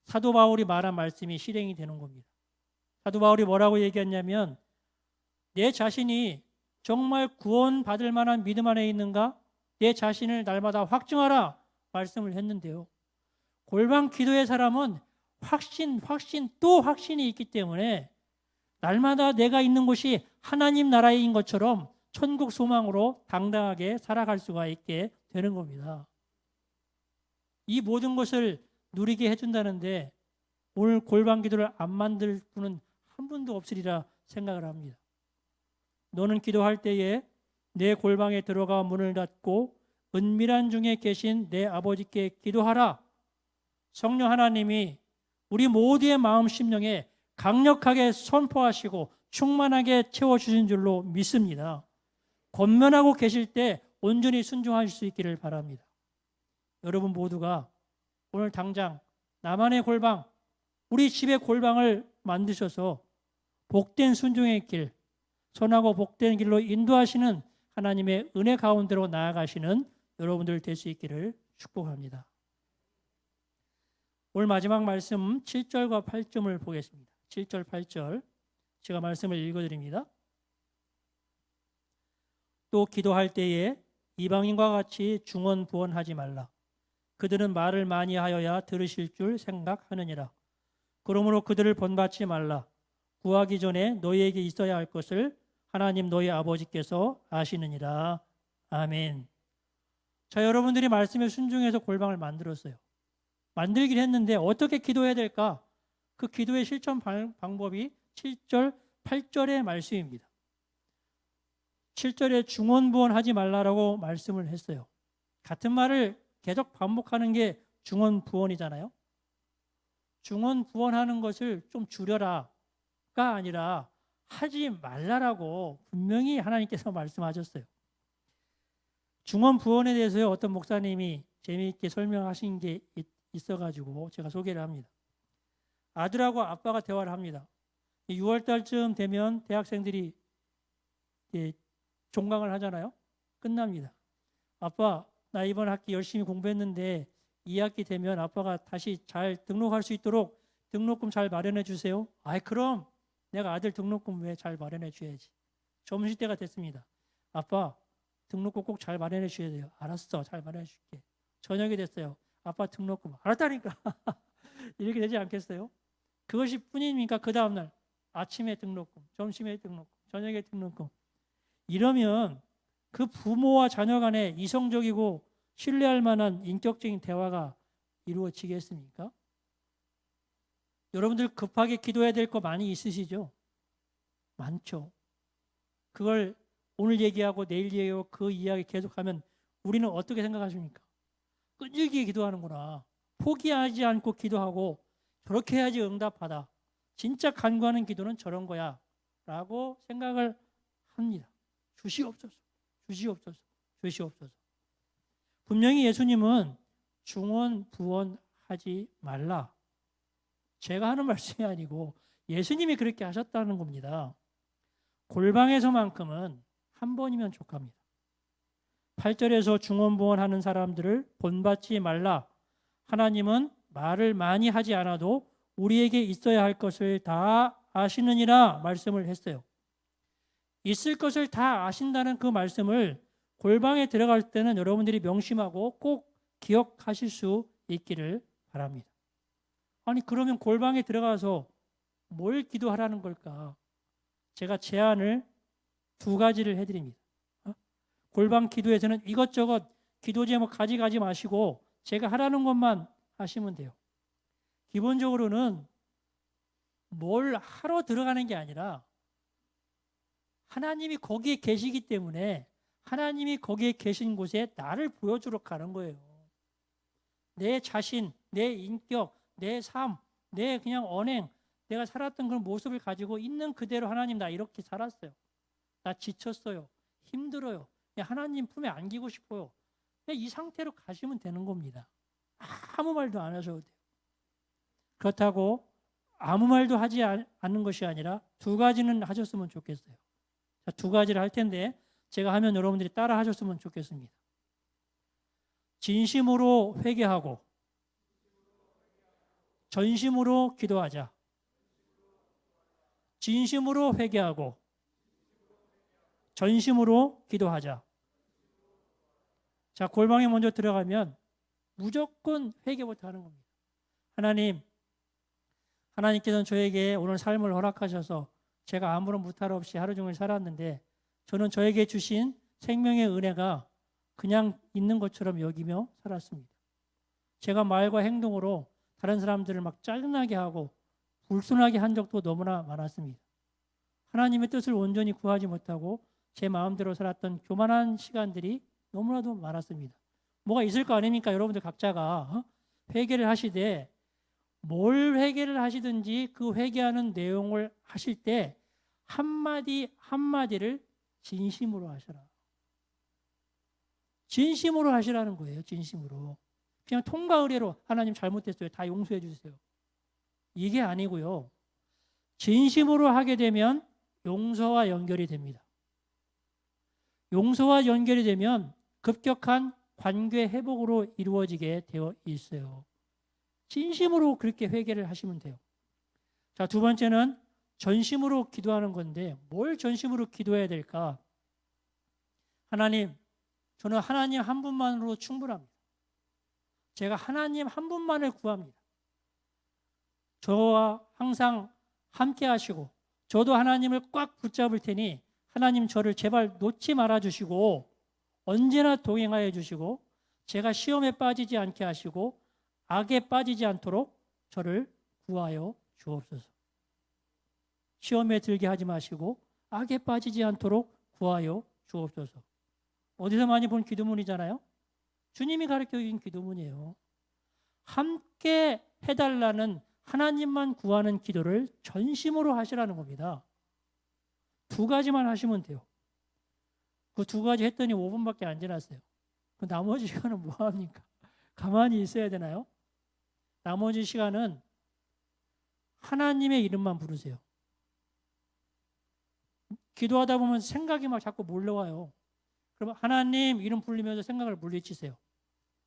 사도 바울이 말한 말씀이 실행이 되는 겁니다. 사도 바울이 뭐라고 얘기했냐면 내 자신이 정말 구원받을 만한 믿음 안에 있는가? 내 자신을 날마다 확증하라 말씀을 했는데요. 골방 기도의 사람은 확신 또 확신이 있기 때문에 날마다 내가 있는 곳이 하나님 나라인 것처럼 천국 소망으로 당당하게 살아갈 수가 있게 되는 겁니다. 이 모든 것을 누리게 해준다는데 오늘 골방 기도를 안 만들 분은 한 분도 없으리라 생각을 합니다. 너는 기도할 때에 내 골방에 들어가 문을 닫고 은밀한 중에 계신 내 아버지께 기도하라. 성령 하나님이 우리 모두의 마음 심령에 강력하게 선포하시고 충만하게 채워주신 줄로 믿습니다. 권면하고 계실 때 온전히 순종하실 수 있기를 바랍니다. 여러분 모두가 오늘 당장 나만의 골방, 우리 집의 골방을 만드셔서 복된 순종의 길, 선하고 복된 길로 인도하시는 하나님의 은혜 가운데로 나아가시는 여러분들 될 수 있기를 축복합니다. 오늘 마지막 말씀 7절과 8절을 보겠습니다. 7절, 8절 제가 말씀을 읽어드립니다. 또 기도할 때에 이방인과 같이 중언부언하지 말라. 그들은 말을 많이 하여야 들으실 줄 생각하느니라. 그러므로 그들을 본받지 말라. 구하기 전에 너희에게 있어야 할 것을 하나님 너희 아버지께서 아시느니라. 아멘. 자, 여러분들이 말씀에 순종해서 골방을 만들었어요. 만들긴 했는데 어떻게 기도해야 될까? 그 기도의 실천 방법이 7절, 8절의 말씀입니다. 7절에 중언부언하지 말라라고 말씀을 했어요. 같은 말을 계속 반복하는 게 중언부언이잖아요. 중언부언하는 것을 좀 줄여라가 아니라 하지 말라라고 분명히 하나님께서 말씀하셨어요. 중언부언에 대해서 어떤 목사님이 재미있게 설명하신 게 있어가지고 제가 소개를 합니다. 아들하고 아빠가 대화를 합니다. 6월 달쯤 되면 대학생들이 종강을 하잖아요. 끝납니다. 아빠, 나 이번 학기 열심히 공부했는데 2학기 되면 아빠가 다시 잘 등록할 수 있도록 등록금 잘 마련해 주세요. 아이, 그럼 내가 아들 등록금 왜 잘 마련해 줘야지. 점심때가 됐습니다. 아빠, 등록금 꼭 잘 마련해 줘야 돼요. 알았어, 잘 마련해 줄게. 저녁이 됐어요. 아빠 등록금. 알았다니까. 이렇게 되지 않겠어요? 그것이 뿐입니까? 그 다음날 아침에 등록금, 점심에 등록금, 저녁에 등록금. 이러면 그 부모와 자녀 간에 이성적이고 신뢰할 만한 인격적인 대화가 이루어지겠습니까? 여러분들 급하게 기도해야 될 거 많이 있으시죠? 많죠. 그걸 오늘 얘기하고 내일 얘기하고 그 이야기 계속하면 우리는 어떻게 생각하십니까? 끈질기게 기도하는구나. 포기하지 않고 기도하고 저렇게 해야지 응답하다. 진짜 간구하는 기도는 저런 거야 라고 생각을 합니다. 주시옵소서, 주시옵소서, 주시옵소서. 분명히 예수님은 중언부언하지 말라. 제가 하는 말씀이 아니고 예수님이 그렇게 하셨다는 겁니다. 골방에서만큼은 한 번이면 족합니다. 8절에서 중언부언하는 사람들을 본받지 말라. 하나님은 말을 많이 하지 않아도 우리에게 있어야 할 것을 다 아시느니라 말씀을 했어요. 있을 것을 다 아신다는 그 말씀을 골방에 들어갈 때는 여러분들이 명심하고 꼭 기억하실 수 있기를 바랍니다. 아니, 그러면 골방에 들어가서 뭘 기도하라는 걸까? 제가 제안을 2가지를 해드립니다. 골방 기도에서는 이것저것 기도 제목 가져가지 마시고 제가 하라는 것만 하시면 돼요. 기본적으로는 뭘 하러 들어가는 게 아니라 하나님이 거기에 계시기 때문에 하나님이 거기에 계신 곳에 나를 보여주러 가는 거예요. 내 자신, 내 인격, 내 삶, 내 그냥 언행, 내가 살았던 그런 모습을 가지고 있는 그대로 하나님 나 이렇게 살았어요. 나 지쳤어요. 힘들어요. 하나님 품에 안기고 싶어요. 이 상태로 가시면 되는 겁니다. 아무 말도 안 하셔도 돼요. 그렇다고 아무 말도 하지 않는 것이 아니라 2가지는 하셨으면 좋겠어요. 자, 2가지를 할 텐데 제가 하면 여러분들이 따라 하셨으면 좋겠습니다. 진심으로 회개하고 전심으로 기도하자. 진심으로 회개하고 전심으로 기도하자. 자, 골방에 먼저 들어가면 무조건 회개부터 하는 겁니다. 하나님께서는 저에게 오늘 삶을 허락하셔서 제가 아무런 무탈 없이 하루 종일 살았는데 저는 저에게 주신 생명의 은혜가 그냥 있는 것처럼 여기며 살았습니다. 제가 말과 행동으로 다른 사람들을 막 짜증나게 하고 불순하게 한 적도 너무나 많았습니다. 하나님의 뜻을 온전히 구하지 못하고 제 마음대로 살았던 교만한 시간들이 너무나도 많았습니다. 뭐가 있을 거 아닙니까? 여러분들 각자가 회개를 하시되 뭘 회개를 하시든지 그 회개하는 내용을 하실 때 한마디 한마디를 진심으로 하셔라. 진심으로 하시라는 거예요. 진심으로. 그냥 통과 의례로 하나님 잘못했어요. 다 용서해 주세요. 이게 아니고요. 진심으로 하게 되면 용서와 연결이 됩니다. 용서와 연결이 되면 급격한 관계 회복으로 이루어지게 되어 있어요. 진심으로 그렇게 회개를 하시면 돼요. 자, 두 번째는 전심으로 기도하는 건데 뭘 전심으로 기도해야 될까? 하나님, 저는 하나님 한 분만으로 충분합니다. 제가 하나님 한 분만을 구합니다. 저와 항상 함께 하시고 저도 하나님을 꽉 붙잡을 테니 하나님 저를 제발 놓지 말아 주시고 언제나 동행하여 주시고 제가 시험에 빠지지 않게 하시고 악에 빠지지 않도록 저를 구하여 주옵소서. 시험에 들게 하지 마시고 악에 빠지지 않도록 구하여 주옵소서. 어디서 많이 본 기도문이잖아요. 주님이 가르쳐 주신 기도문이에요. 함께 해달라는 하나님만 구하는 기도를 전심으로 하시라는 겁니다. 두 가지만 하시면 돼요. 그 두 가지 했더니 5분밖에 안 지났어요. 그 나머지 시간은 뭐 합니까? 가만히 있어야 되나요? 나머지 시간은 하나님의 이름만 부르세요. 기도하다 보면 생각이 막 자꾸 몰려와요. 그러면 하나님 이름 부르면서 생각을 물리치세요.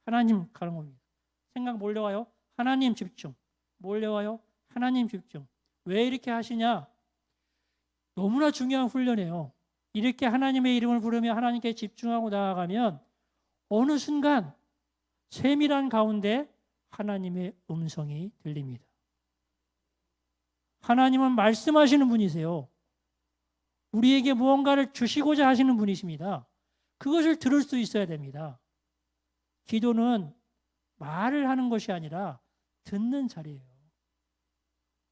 하나님 가는 겁니다. 생각 몰려와요. 하나님 집중. 몰려와요. 하나님 집중. 왜 이렇게 하시냐? 너무나 중요한 훈련이에요. 이렇게 하나님의 이름을 부르며 하나님께 집중하고 나아가면 어느 순간 세밀한 가운데 하나님의 음성이 들립니다. 하나님은 말씀하시는 분이세요. 우리에게 무언가를 주시고자 하시는 분이십니다. 그것을 들을 수 있어야 됩니다. 기도는 말을 하는 것이 아니라 듣는 자리예요.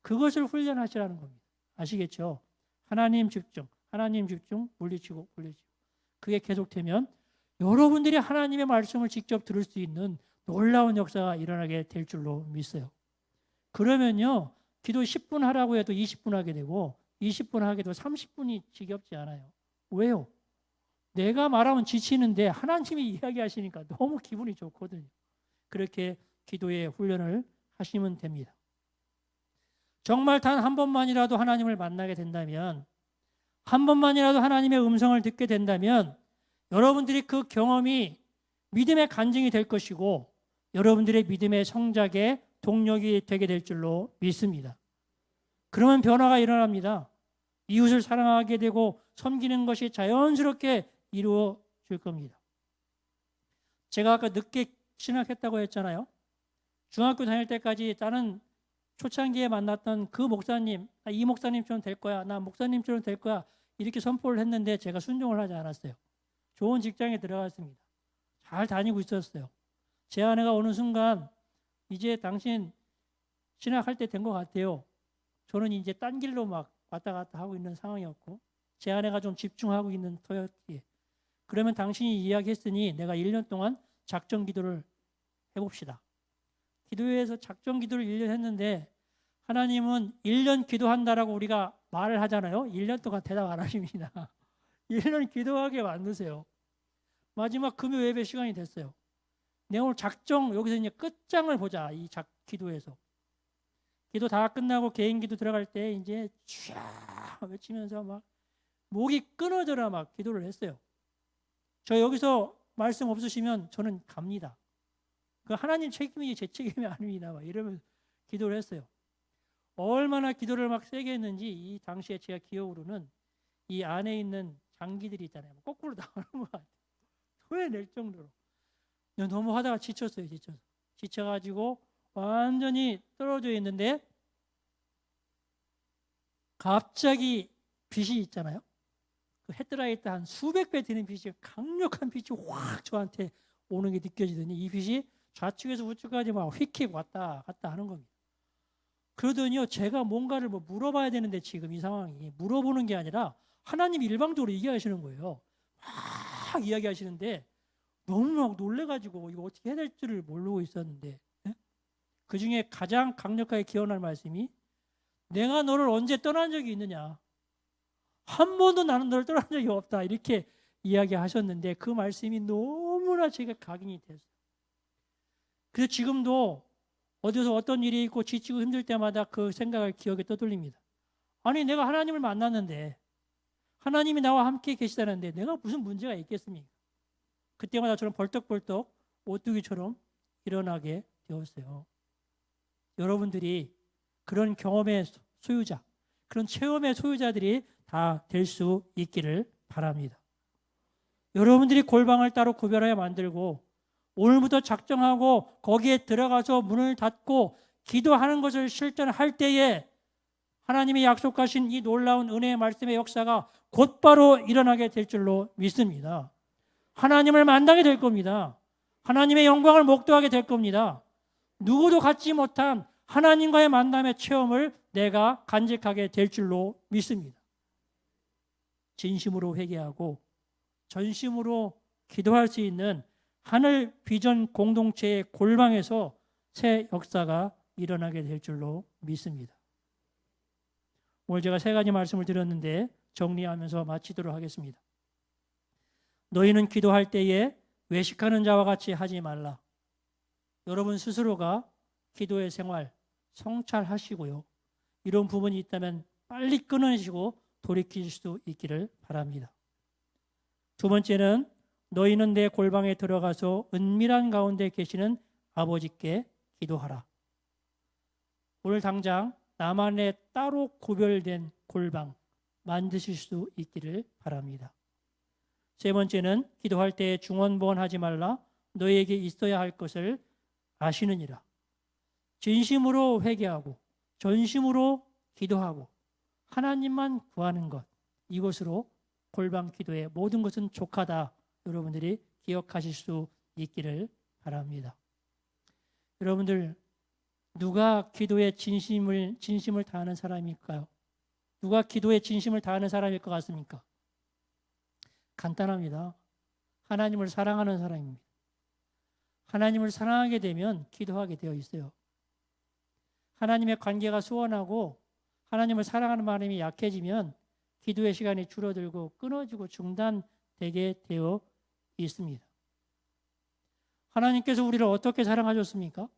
그것을 훈련하시라는 겁니다. 아시겠죠? 하나님 집중, 하나님 집중, 물리치고. 그게 계속되면 여러분들이 하나님의 말씀을 직접 들을 수 있는 놀라운 역사가 일어나게 될 줄로 믿어요. 그러면요, 기도 10분 하라고 해도 20분 하게 되고 20분 하게 돼도 30분이 지겹지 않아요. 왜요? 내가 말하면 지치는데 하나님이 이야기하시니까 너무 기분이 좋거든요. 그렇게 기도의 훈련을 하시면 됩니다. 정말 단 한 번만이라도 하나님을 만나게 된다면, 한 번만이라도 하나님의 음성을 듣게 된다면 여러분들이 그 경험이 믿음의 간증이 될 것이고 여러분들의 믿음의 성장의 동력이 되게 될 줄로 믿습니다. 그러면 변화가 일어납니다. 이웃을 사랑하게 되고 섬기는 것이 자연스럽게 이루어질 겁니다. 제가 아까 늦게 신학했다고 했잖아요. 중학교 다닐 때까지 나는 초창기에 만났던 그 목사님, 이 목사님처럼 될 거야, 나 목사님처럼 될 거야 이렇게 선포를 했는데 제가 순종을 하지 않았어요. 좋은 직장에 들어갔습니다. 잘 다니고 있었어요. 제 아내가 어느 순간 이제 당신 신학할 때 된 것 같아요. 저는 이제 딴 길로 막 왔다 갔다 하고 있는 상황이었고 제 아내가 좀 집중하고 있는 터였기에 그러면 당신이 이야기했으니 내가 1년 동안 작정 기도를 해봅시다. 기도회에서 작정 기도를 1년 했는데 하나님은 1년 기도한다라고 우리가 말을 하잖아요. 1년 동안 대답 안 하십니다. 1년 기도하게 만드세요. 마지막 금요 예배 시간이 됐어요. 내가 오늘 작정 여기서 이제 끝장을 보자. 이 기도에서 기도 다 끝나고 개인 기도 들어갈 때 이제 쫙 외치면서 막 목이 끊어져라 막 기도를 했어요. 저 여기서 말씀 없으시면 저는 갑니다. 그 하나님 책임이 제 책임이 아닙니다. 막 이러면서 기도를 했어요. 얼마나 기도를 막 세게 했는지 이 당시에 제가 기억으로는 이 안에 있는 장기들이 있잖아요. 거꾸로 나오는 것 같아요. 토해낼 정도로. 너무 하다가 지쳤어요. 지쳐가지고 완전히 떨어져 있는데 갑자기 빛이 있잖아요. 그 헤드라이트 한 수백 배 되는 빛이 강력한 빛이 확 저한테 오는 게 느껴지더니 이 빛이 좌측에서 우측까지 막 휙휙 왔다 갔다 하는 겁니다. 그러더니요 제가 뭔가를 뭐 물어봐야 되는데 지금 이 상황이 물어보는 게 아니라 하나님이 일방적으로 얘기하시는 거예요. 막 이야기하시는데 너무 막 놀래가지고 이거 어떻게 해야 될지를 모르고 있었는데 그 중에 가장 강력하게 기억날 말씀이 내가 너를 언제 떠난 적이 있느냐. 한 번도 나는 너를 떠난 적이 없다. 이렇게 이야기하셨는데 그 말씀이 너무나 제가 각인이 됐어요. 그래서 지금도 어디서 어떤 일이 있고 지치고 힘들 때마다 그 생각을 기억에 떠돌립니다. 아니 내가 하나님을 만났는데 하나님이 나와 함께 계시다는데 내가 무슨 문제가 있겠습니까? 그때마다 저는 벌떡벌떡 오뚜기처럼 일어나게 되었어요. 여러분들이 그런 경험의 소유자, 그런 체험의 소유자들이 다 될 수 있기를 바랍니다. 여러분들이 골방을 따로 구별하여 만들고 오늘부터 작정하고 거기에 들어가서 문을 닫고 기도하는 것을 실천할 때에 하나님이 약속하신 이 놀라운 은혜의 말씀의 역사가 곧바로 일어나게 될 줄로 믿습니다. 하나님을 만나게 될 겁니다. 하나님의 영광을 목도하게 될 겁니다. 누구도 갖지 못한 하나님과의 만남의 체험을 내가 간직하게 될 줄로 믿습니다. 진심으로 회개하고 전심으로 기도할 수 있는 하늘 비전 공동체의 골방에서 새 역사가 일어나게 될 줄로 믿습니다. 오늘 제가 3가지 말씀을 드렸는데 정리하면서 마치도록 하겠습니다. 너희는 기도할 때에 외식하는 자와 같이 하지 말라. 여러분 스스로가 기도의 생활 성찰하시고요. 이런 부분이 있다면 빨리 끊으시고 돌이킬 수 있기를 바랍니다. 2번째는 너희는 내 골방에 들어가서 은밀한 가운데 계시는 아버지께 기도하라. 오늘 당장 나만의 따로 구별된 골방 만드실 수 있기를 바랍니다. 3번째는 기도할 때 중언부언하지 말라. 너희에게 있어야 할 것을 아시느니라. 진심으로 회개하고 전심으로 기도하고 하나님만 구하는 것, 이것으로 골방 기도의 모든 것은 족하다. 여러분들이 기억하실 수 있기를 바랍니다. 여러분들 누가 기도에 진심을 다하는 사람일까요? 누가 기도에 진심을 다하는 사람일 것 같습니까? 간단합니다. 하나님을 사랑하는 사람입니다. 하나님을 사랑하게 되면 기도하게 되어 있어요. 하나님의 관계가 소원하고 하나님을 사랑하는 마음이 약해지면 기도의 시간이 줄어들고 끊어지고 중단되게 되어 있습니다. 하나님께서 우리를 어떻게 사랑하셨습니까?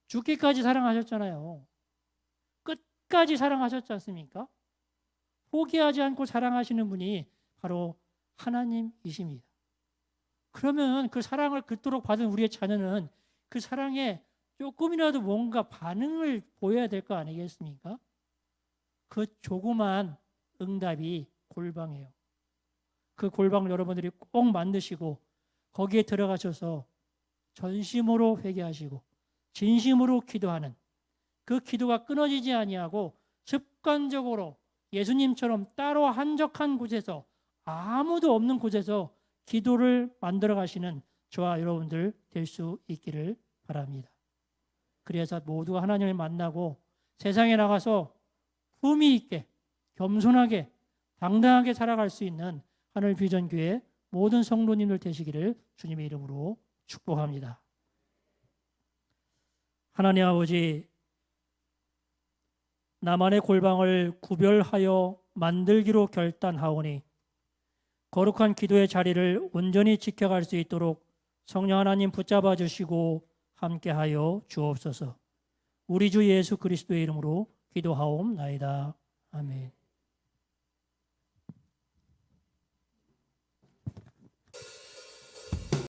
죽기까지 사랑하셨잖아요. 끝까지 사랑하셨지 않습니까? 포기하지 않고 사랑하시는 분이 바로 하나님이십니다. 그러면 그 사랑을 그토록 받은 우리의 자녀는 그 사랑에 조금이라도 뭔가 반응을 보여야 될 거 아니겠습니까? 그 조그만 응답이 골방이에요. 그 골방을 여러분들이 꼭 만드시고 거기에 들어가셔서 전심으로 회개하시고 진심으로 기도하는 그 기도가 끊어지지 아니하고 습관적으로 예수님처럼 따로 한적한 곳에서 아무도 없는 곳에서 기도를 만들어 가시는 저와 여러분들 될 수 있기를 바랍니다. 그래서 모두가 하나님을 만나고 세상에 나가서 품위 있게 겸손하게 당당하게 살아갈 수 있는 하늘 비전교회 모든 성도님들 되시기를 주님의 이름으로 축복합니다. 하나님 아버지, 나만의 골방을 구별하여 만들기로 결단하오니 거룩한 기도의 자리를 온전히 지켜갈 수 있도록 성령 하나님 붙잡아 주시고 함께하여 주옵소서. 우리 주 예수 그리스도의 이름으로 기도하옵나이다. 아멘.